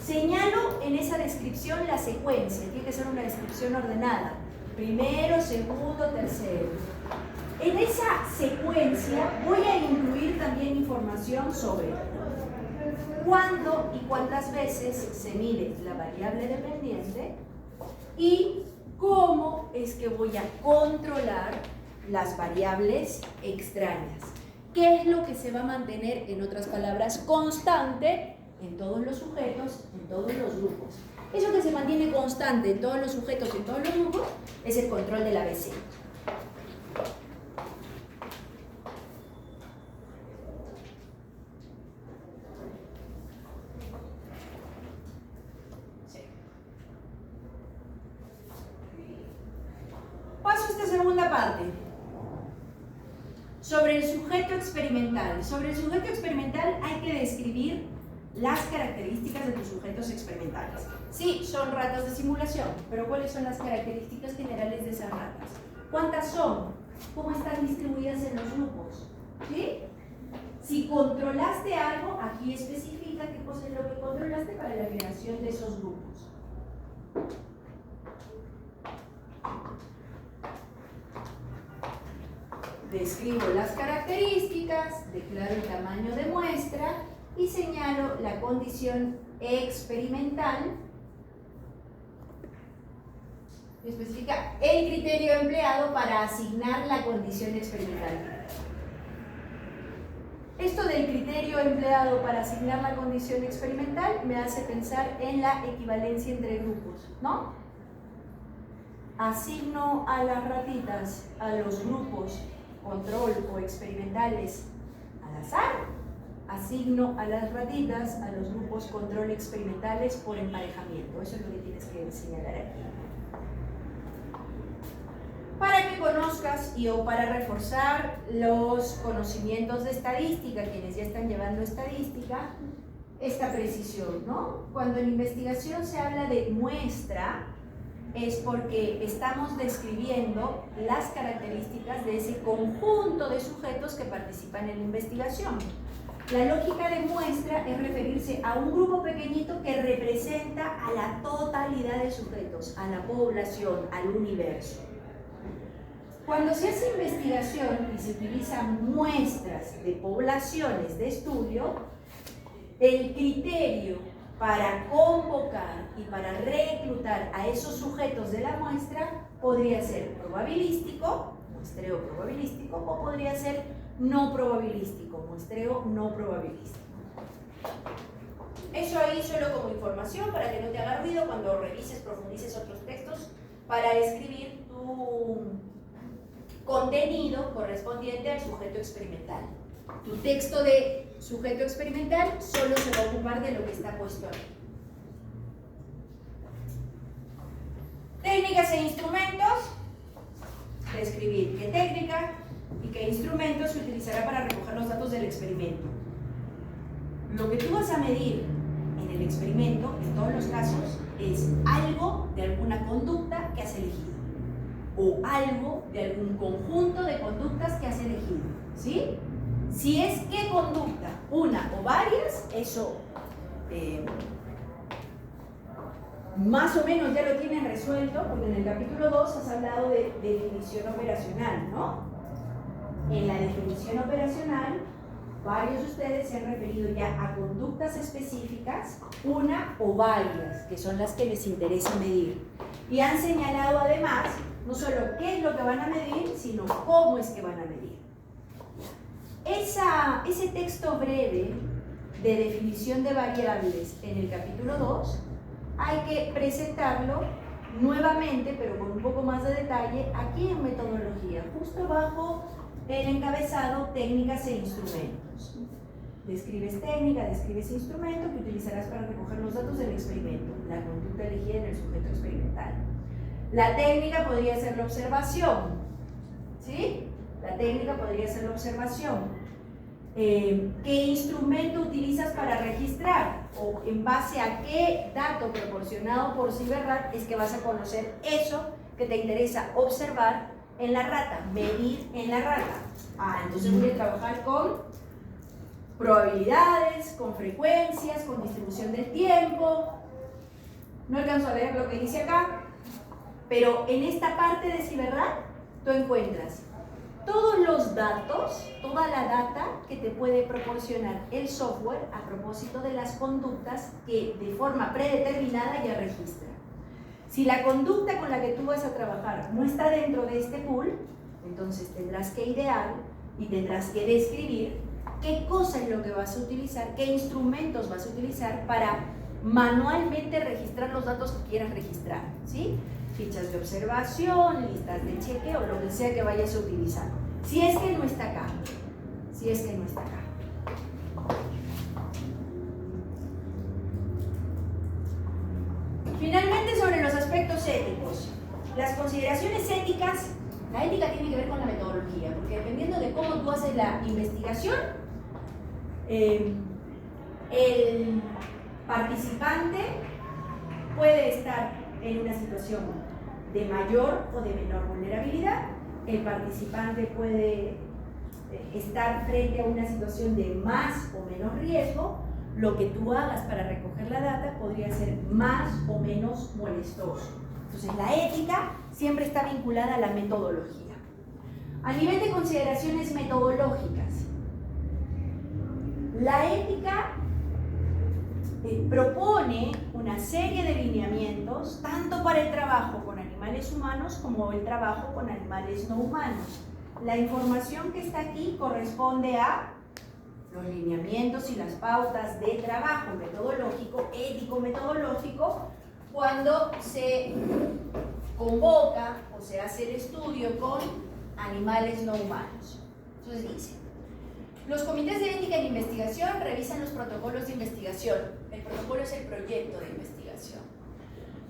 Señalo en esa descripción la secuencia, tiene que ser una descripción ordenada. Primero, segundo, tercero. En esa secuencia voy a incluir también información sobre cuándo y cuántas veces se mide la variable dependiente y cómo es que voy a controlar las variables extrañas. ¿Qué es lo que se va a mantener, en otras palabras, constante en todos los sujetos, en todos los grupos? Eso que se mantiene constante en todos los sujetos y en todos los grupos es el control del ABC. Paso a esta segunda parte. Sobre el sujeto experimental. Sobre el sujeto experimental hay que describir las características de tus sujetos experimentales. Sí, son ratas de simulación, pero ¿cuáles son las características generales de esas ratas? ¿Cuántas son? ¿Cómo están distribuidas en los grupos? ¿Sí? Si controlaste algo, aquí especifica qué cosa es lo que controlaste para la creación de esos grupos. Describo las características, declaro el tamaño de muestra y señalo la condición experimental. Especifica el criterio empleado para asignar la condición experimental. Esto del criterio empleado para asignar la condición experimental me hace pensar en la equivalencia entre grupos, ¿no? Asigno a las ratitas a los grupos control o experimentales al azar, asigno a las ratitas a los grupos control experimentales por emparejamiento. Eso es lo que tienes que señalar aquí. Para que conozcas o para reforzar los conocimientos de estadística, quienes ya están llevando estadística, esta precisión, ¿no? Cuando en investigación se habla de muestra, es porque estamos describiendo las características de ese conjunto de sujetos que participan en la investigación. La lógica de muestra es referirse a un grupo pequeñito que representa a la totalidad de sujetos, a la población, al universo. Cuando se hace investigación y se utilizan muestras de poblaciones de estudio, el criterio para convocar y para reclutar a esos sujetos de la muestra podría ser probabilístico, muestreo probabilístico, o podría ser no probabilístico, muestreo no probabilístico. Eso ahí solo como información para que no te haga ruido cuando revises, profundices otros textos para escribir tu contenido correspondiente al sujeto experimental. Tu texto de sujeto experimental solo se va a ocupar de lo que está puesto aquí. Técnicas e instrumentos. Describir qué técnica y qué instrumento se utilizará para recoger los datos del experimento. Lo que tú vas a medir en el experimento, en todos los casos, es algo de alguna conducta que has elegido o algo de algún conjunto de conductas que has elegido, ¿sí? Si es qué conducta, una o varias, eso más o menos ya lo tienen resuelto, porque en el capítulo 2 has hablado de definición operacional, ¿no? En la definición operacional, varios de ustedes se han referido ya a conductas específicas, una o varias, que son las que les interesa medir. Y han señalado además, no solo qué es lo que van a medir, sino cómo es que van a medir. Ese texto breve de definición de variables en el capítulo 2, hay que presentarlo nuevamente, pero con un poco más de detalle, aquí en metodología, justo bajo el encabezado técnicas e instrumentos. Describes técnica, describes instrumento que utilizarás para recoger los datos del experimento, la conducta elegida en el sujeto experimental. La técnica podría ser la observación, ¿sí? La técnica podría ser la observación. ¿Qué instrumento utilizas para registrar? O en base a qué dato proporcionado por CyberRat es que vas a conocer eso que te interesa observar en la rata, medir en la rata. Entonces voy a trabajar con probabilidades, con frecuencias, con distribución del tiempo. No alcanzo a leer lo que dice acá, pero en esta parte de CyberRat tú encuentras todos los datos, toda la data que te puede proporcionar el software a propósito de las conductas que de forma predeterminada ya registra. Si la conducta con la que tú vas a trabajar no está dentro de este pool, entonces tendrás que idear y tendrás que describir qué cosa es lo que vas a utilizar, qué instrumentos vas a utilizar para manualmente registrar los datos que quieras registrar, ¿sí? Fichas de observación, listas de chequeo, lo que sea que vayas a utilizar. Si es que no está acá. Si es que no está acá. Finalmente, sobre los aspectos éticos. Las consideraciones éticas, la ética tiene que ver con la metodología, porque dependiendo de cómo tú haces la investigación, el participante puede estar en una situación de mayor o de menor vulnerabilidad. El participante puede estar frente a una situación de más o menos riesgo. Lo que tú hagas para recoger la data podría ser más o menos molestoso. Entonces, la ética siempre está vinculada a la metodología. A nivel de consideraciones metodológicas, la ética propone una serie de lineamientos, tanto para el trabajo con animales humanos como el trabajo con animales no humanos. La información que está aquí corresponde a los lineamientos y las pautas de trabajo metodológico, ético-metodológico, cuando se convoca o se hace el estudio con animales no humanos. Entonces dice, los comités de ética en investigación revisan los protocolos de investigación. El protocolo es el proyecto de investigación.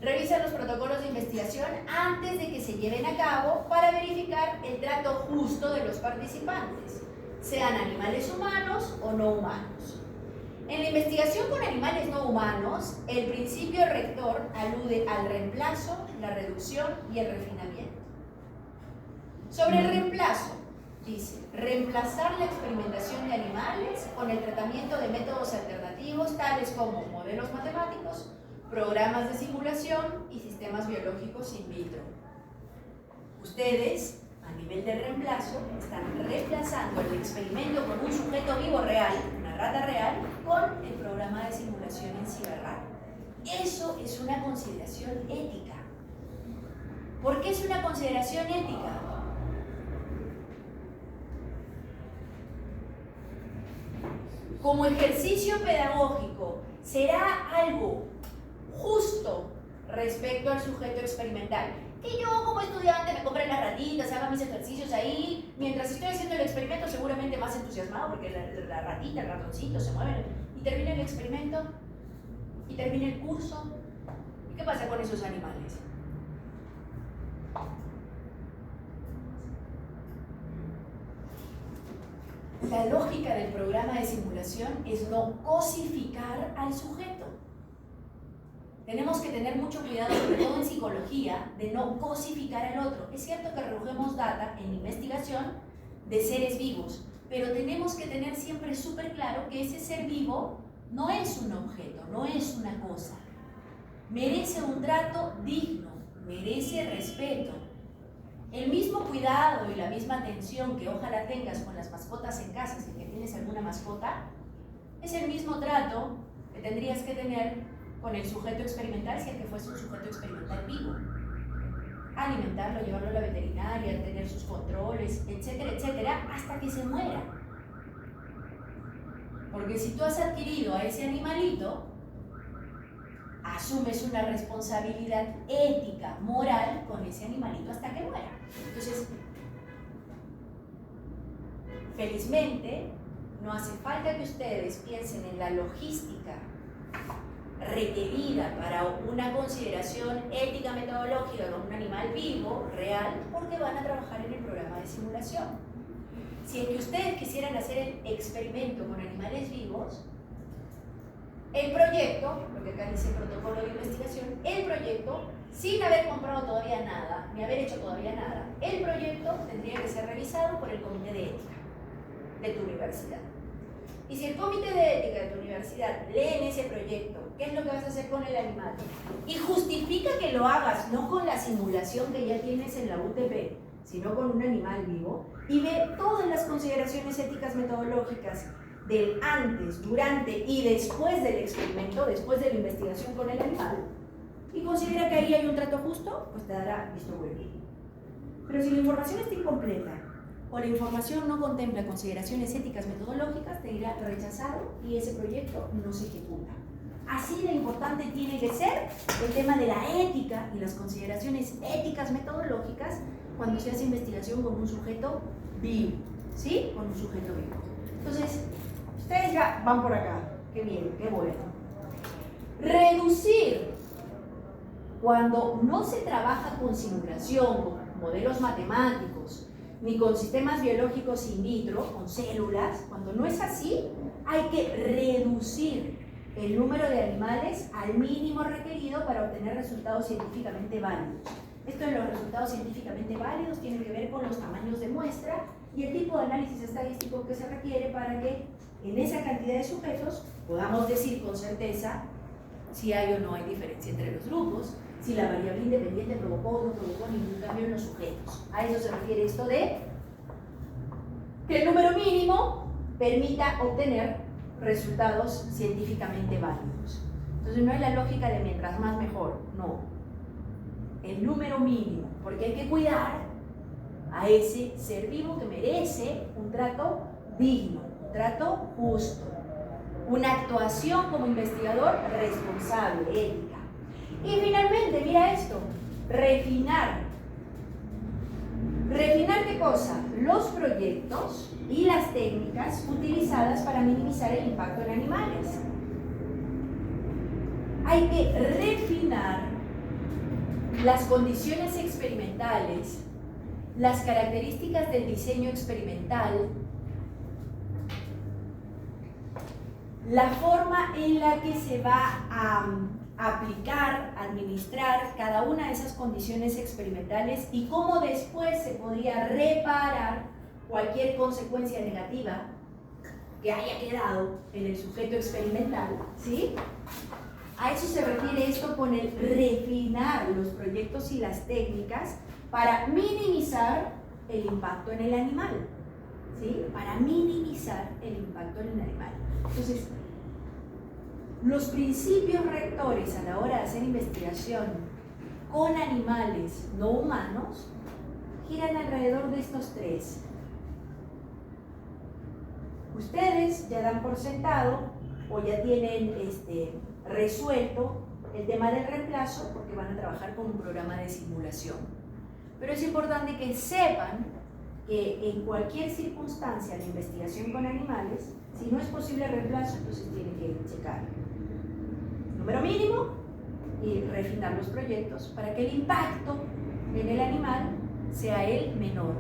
Revisan los protocolos de investigación antes de que se lleven a cabo para verificar el trato justo de los participantes, sean animales humanos o no humanos. En la investigación con animales no humanos, el principio rector alude al reemplazo, la reducción y el refinamiento. Sobre el reemplazo, dice, reemplazar la experimentación de animales con el tratamiento de métodos alternativos tales como modelos matemáticos, programas de simulación y sistemas biológicos in vitro. Ustedes, a nivel de reemplazo, están reemplazando el experimento con un sujeto vivo real, una rata real, con el programa de simulación en CyberRat. Eso es una consideración ética. ¿Por qué es una consideración ética? Como ejercicio pedagógico, ¿será algo justo respecto al sujeto experimental? Que yo como estudiante me compre las ratitas, haga mis ejercicios ahí, mientras estoy haciendo el experimento seguramente más entusiasmado porque la ratita, el ratoncito se mueven y termina el experimento y termina el curso. ¿Y qué pasa con esos animales? La lógica del programa de simulación es no cosificar al sujeto. Tenemos que tener mucho cuidado, sobre todo en psicología, de no cosificar al otro. Es cierto que recogemos data en investigación de seres vivos, pero tenemos que tener siempre súper claro que ese ser vivo no es un objeto, no es una cosa. Merece un trato digno, merece respeto. El mismo cuidado y la misma atención que ojalá tengas con las mascotas en casa, si que tienes alguna mascota, es el mismo trato que tendrías que tener con el sujeto experimental si el que fuese un sujeto experimental vivo. Alimentarlo, llevarlo a la veterinaria, tener sus controles, etcétera, etcétera, hasta que se muera. Porque si tú has adquirido a ese animalito, asumes una responsabilidad ética, moral con ese animalito hasta que muera. Entonces, felizmente, no hace falta que ustedes piensen en la logística requerida para una consideración ética metodológica con un animal vivo, real, porque van a trabajar en el programa de simulación. Si es que ustedes quisieran hacer el experimento con animales vivos, el proyecto, lo que acá dice protocolo de investigación, el proyecto, sin haber comprado todavía nada, ni haber hecho todavía nada, el proyecto tendría que ser revisado por el comité de ética de tu universidad. Y si el comité de ética de tu universidad lee en ese proyecto qué es lo que vas a hacer con el animal y justifica que lo hagas no con la simulación que ya tienes en la UTP, sino con un animal vivo, y ve todas las consideraciones éticas metodológicas del antes, durante y después del experimento, después de la investigación con el animal, y considera que ahí hay un trato justo, pues te dará visto bueno. Pero si la información está incompleta o la información no contempla consideraciones éticas metodológicas, te dirá rechazado y ese proyecto no se ejecuta. Así de importante tiene que ser el tema de la ética y las consideraciones éticas metodológicas cuando se hace investigación con un sujeto vivo, ¿sí? Con un sujeto vivo. Entonces, ustedes ya van por acá. Qué bien, qué bueno. Reducir. Cuando no se trabaja con simulación, con modelos matemáticos, ni con sistemas biológicos in vitro, con células, cuando no es así, hay que reducir el número de animales al mínimo requerido para obtener resultados científicamente válidos. Esto de los resultados científicamente válidos tiene que ver con los tamaños de muestra y el tipo de análisis estadístico que se requiere para que en esa cantidad de sujetos podamos decir con certeza si hay o no hay diferencia entre los grupos, si la variable independiente provocó o no provocó ningún cambio en los sujetos. A eso se refiere esto de que el número mínimo permita obtener resultados científicamente válidos. Entonces no es la lógica de mientras más mejor, no. El número mínimo, porque hay que cuidar a ese ser vivo que merece un trato digno, un trato justo, una actuación como investigador responsable, ética. Y finalmente, mira esto, refinar. ¿Refinar qué cosa? Los proyectos y las técnicas utilizadas para minimizar el impacto en animales. Hay que refinar las condiciones experimentales, las características del diseño experimental, la forma en la que se va a aplicar, administrar cada una de esas condiciones experimentales y cómo después se podría reparar cualquier consecuencia negativa que haya quedado en el sujeto experimental, ¿sí? A eso se refiere esto con el refinar los proyectos y las técnicas para minimizar el impacto en el animal, ¿sí? Para minimizar el impacto en el animal. Entonces, los principios rectores a la hora de hacer investigación con animales no humanos giran alrededor de estos tres. Ustedes ya dan por sentado o ya tienen resuelto el tema del reemplazo porque van a trabajar con un programa de simulación. Pero es importante que sepan que en cualquier circunstancia de investigación con animales, si no es posible el reemplazo, entonces tienen que checar número mínimo y refinar los proyectos para que el impacto en el animal sea el menor.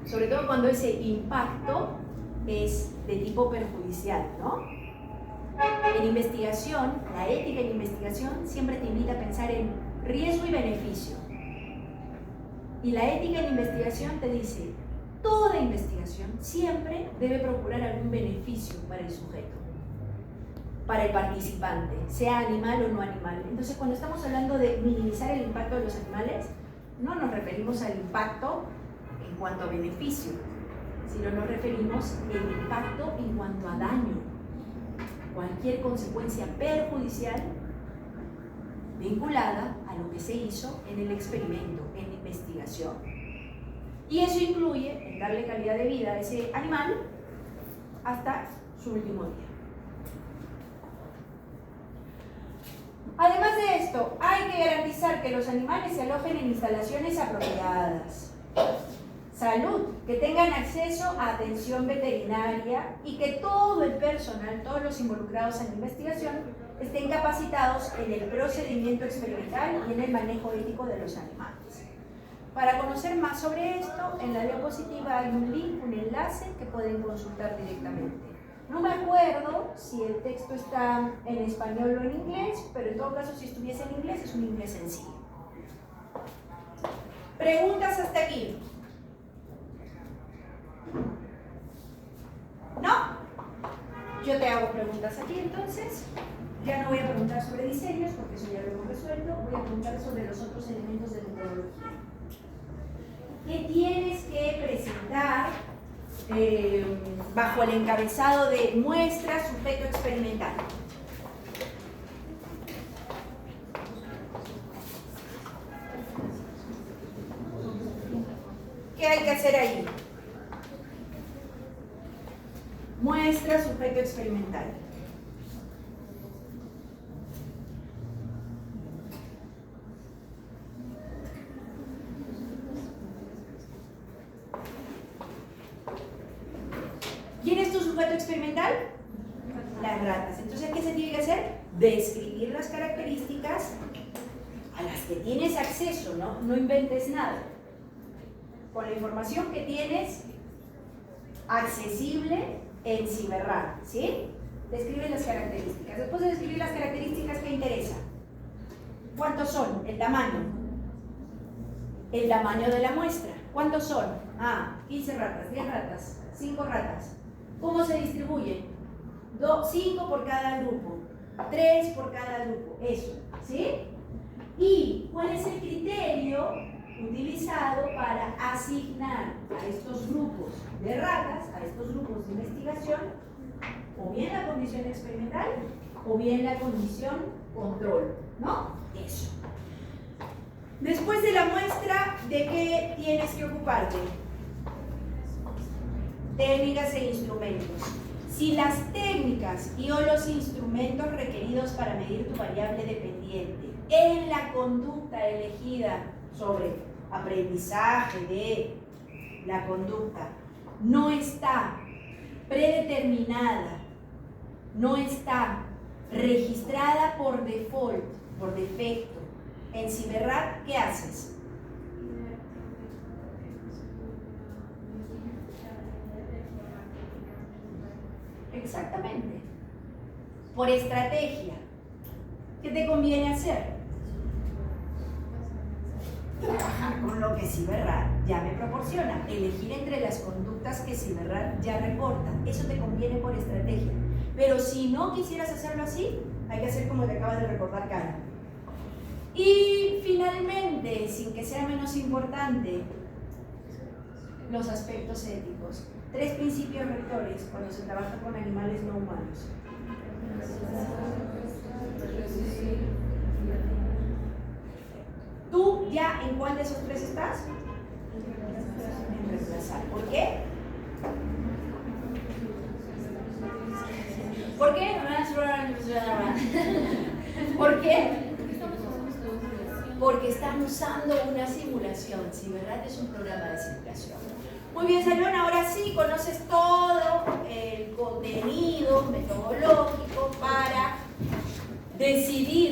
Sobre todo cuando ese impacto es de tipo perjudicial, ¿no? En investigación, la ética en investigación siempre te invita a pensar en riesgo y beneficio. Y la ética en investigación te dice, toda investigación siempre debe procurar algún beneficio para el sujeto, para el participante, sea animal o no animal. Entonces, cuando estamos hablando de minimizar el impacto de los animales, no nos referimos al impacto en cuanto a beneficio, sino nos referimos al impacto en cuanto a daño, cualquier consecuencia perjudicial vinculada a lo que se hizo en el experimento, en la investigación. Y eso incluye en darle calidad de vida a ese animal hasta su último día. Además de esto, hay que garantizar que los animales se alojen en instalaciones apropiadas. Salud, que tengan acceso a atención veterinaria y que todo el personal, todos los involucrados en la investigación, estén capacitados en el procedimiento experimental y en el manejo ético de los animales. Para conocer más sobre esto, en la diapositiva hay un link, un enlace que pueden consultar directamente. No me acuerdo si el texto está en español o en inglés, pero en todo caso, si estuviese en inglés, es un inglés sencillo. ¿Preguntas hasta aquí? ¿No? Yo te hago preguntas aquí entonces. Ya no voy a preguntar sobre diseños, porque eso ya lo hemos resuelto. Voy a preguntar sobre los otros elementos de metodología. ¿Qué tienes que presentar bajo el encabezado de muestra, sujeto experimental? ¿Qué hay que hacer ahí? Muestra, sujeto experimental. ¿Quién es tu sujeto experimental? Las ratas. Entonces, ¿qué se tiene que hacer? Describir las características a las que tienes acceso, ¿no? No inventes nada. Con la información que tienes accesible en CiberRat, ¿sí? Describe las características. Después de describir las características, ¿qué interesa? ¿Cuántos son? El tamaño. El tamaño de la muestra. ¿Cuántos son? 15 ratas, 10 ratas, 5 ratas. ¿Cómo se distribuyen? 5 por cada grupo, 3 por cada grupo, eso, ¿sí? ¿Y cuál es el criterio utilizado para asignar a estos grupos de ratas, a estos grupos de investigación, o bien la condición experimental, o bien la condición control, ¿no? Eso. Después de la muestra, ¿de qué tienes que ocuparte? Técnicas e instrumentos. Si las técnicas y o los instrumentos requeridos para medir tu variable dependiente en la conducta elegida sobre aprendizaje de la conducta no está predeterminada, no está registrada por default, por defecto, en CiberRat, ¿qué haces? Exactamente. Por estrategia, ¿qué te conviene hacer? Trabajar con lo que CiberRat ya me proporciona, elegir entre las conductas que CiberRat ya reporta. Eso te conviene por estrategia. Pero si no quisieras hacerlo así, hay que hacer como te acabas de recordar, Cara. Y finalmente, sin que sea menos importante, los aspectos éticos. 3 principios rectores cuando se trabaja con animales no humanos. ¿Tú ya en cuál de esos 3 estás? En reemplazar. ¿Por qué? ¿Por qué? ¿Por qué? Porque están usando una simulación. CiberRat es un programa de simulación. Muy bien, Salón, ahora sí conoces todo el contenido metodológico para decidir